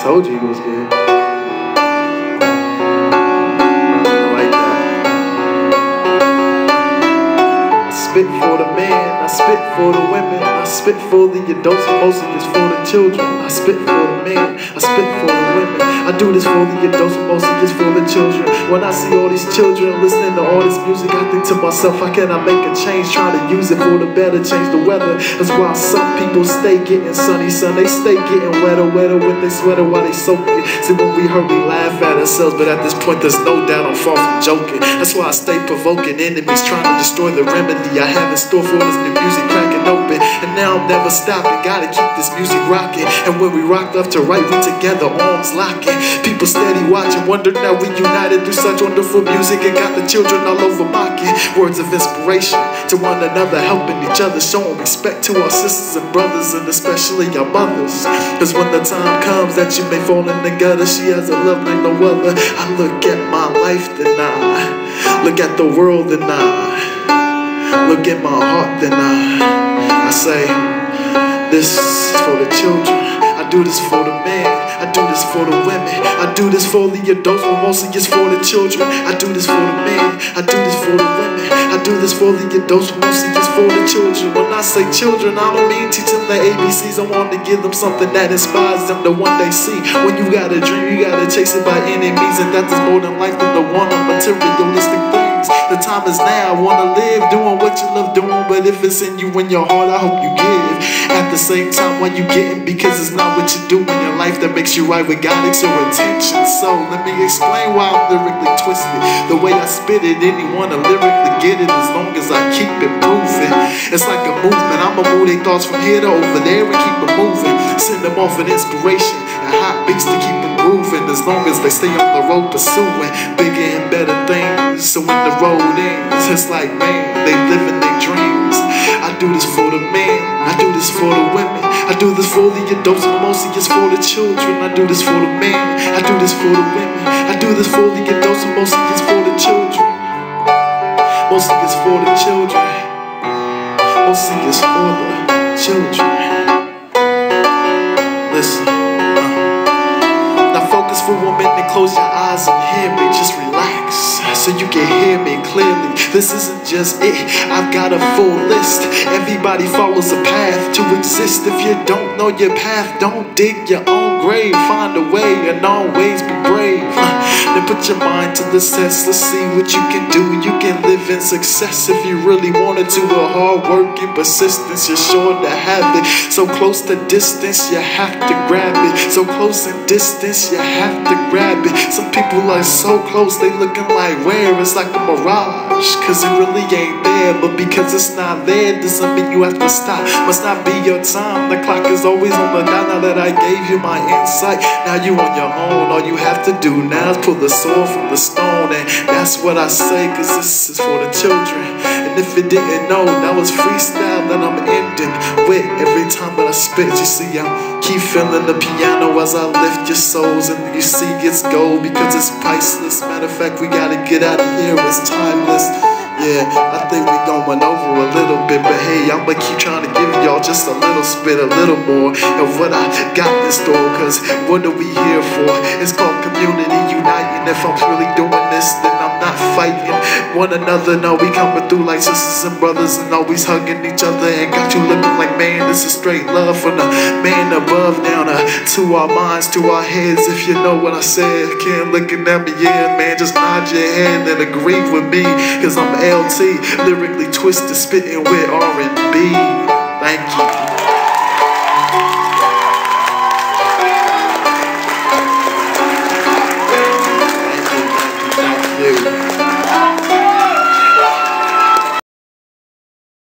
Told you he was good. I like that. I spit for the men, I spit for the women, I spit for the adults, and mostly it's for the children. I spit for the men, I spit for the women. I do this for the adults, and mostly it's for the children. When I see all these children listening to all this music, I think to myself, how can I make a change? Trying to use it for the better, change the weather. That's why some people stay getting sunny, they stay getting wetter with their sweater while they soak it. See, when we hurt, we laugh at ourselves, but at this point, there's no doubt I'm far from joking. That's why I stay provoking enemies, trying to destroy the remedy I have in store for this new music cracking open. And now I'm never stopping, gotta keep this music rocking. And when we rock left to right, we together, arms locking. People steady watching, wonder now we united through such wonderful music, and got the children all over mocking. Words of inspiration to one another, helping each other, showing respect to our sisters and brothers, and especially our mothers. Cause when the time comes that you may fall in the gutter, she has a love like no other. I look at my life, then I look at the world, then I look at my heart, then I say, this is for the children. I do this for the men, I do this for the women, I do this for the adults, but mostly it's for the children. I do this for the men, I do this for the women, I do this for the adults, but mostly it's for the children. When I say children, I don't mean teach them the ABCs. I want to give them something that inspires them to one day see. When you got a dream, you gotta chase it by any means, and that is more than life than the one of materialistic things. The time is now, I wanna live doing what you love doing, but if it's in you in your heart, I hope you give. At the same time, when you getting, because it's not what you do in your life that makes you right with God, it's your intention. So let me explain why I'm lyrically twisted. The way I spit it, anyone to lyrically get it, as long as I keep it moving. It's like a movement, I'ma move their thoughts from here to over there and keep it moving. Send them off an inspiration and hot beats to keep them grooving, as long as they stay on the road pursuing bigger and better things. So when the road ends, it's like, man, they living their dreams. I do this for the men, I do this for the women, I do this for the adults, but mostly it's for the children. I do this for the men, I do this for the women, I do this for the adults, but mostly it's for the children. Mostly it's for the children. Mostly it's for the children. Listen. Now focus for a minute and close your eyes and hear me. Just relax so you can hear me clearly. This isn't just it, I've got a full list. Everybody follows a path to exist. If you don't know your path, don't dig your own grave. Find a way and always be brave. Then put your mind to the test. Let's see what you can do. You can live in success if you really wanted to. With hard work and persistence, you're sure to have it. So close to distance, you have to grab it. So close in distance, you have to grab it. Some people are so close, they looking like where? It's like a mirage, cause it really ain't there. But because it's not there, doesn't mean you have to stop. Must not be your time, the clock is always on the dot. Now that I gave you my insight, now you on your own. All you have to do now is pull the sword from the stone. And that's what I say, cause this is for the children. And if you didn't know, that was freestyle that I'm ending with. Every time that I spit, you see I keep feeling the piano as I lift your souls. And you see it's gold because it's priceless. Matter of fact, we gotta get out of here, it's timeless. Yeah, I think we going over a little bit, but hey, I'ma keep trying to give y'all just a little spit, a little more of what I got in store. Cause what are we here for? It's called community uniting. If I'm really doing this, then I'm not fighting one another. No, we coming through like sisters and brothers, and always hugging each other. And got you looking like, man, this is straight love from the man above down to our minds, to our heads. If you know what I said, can't looking at me, yeah, man, just nod your head and agree with me. Cause I'm LT, lyrically twisted, spitting with R&B. Thank you.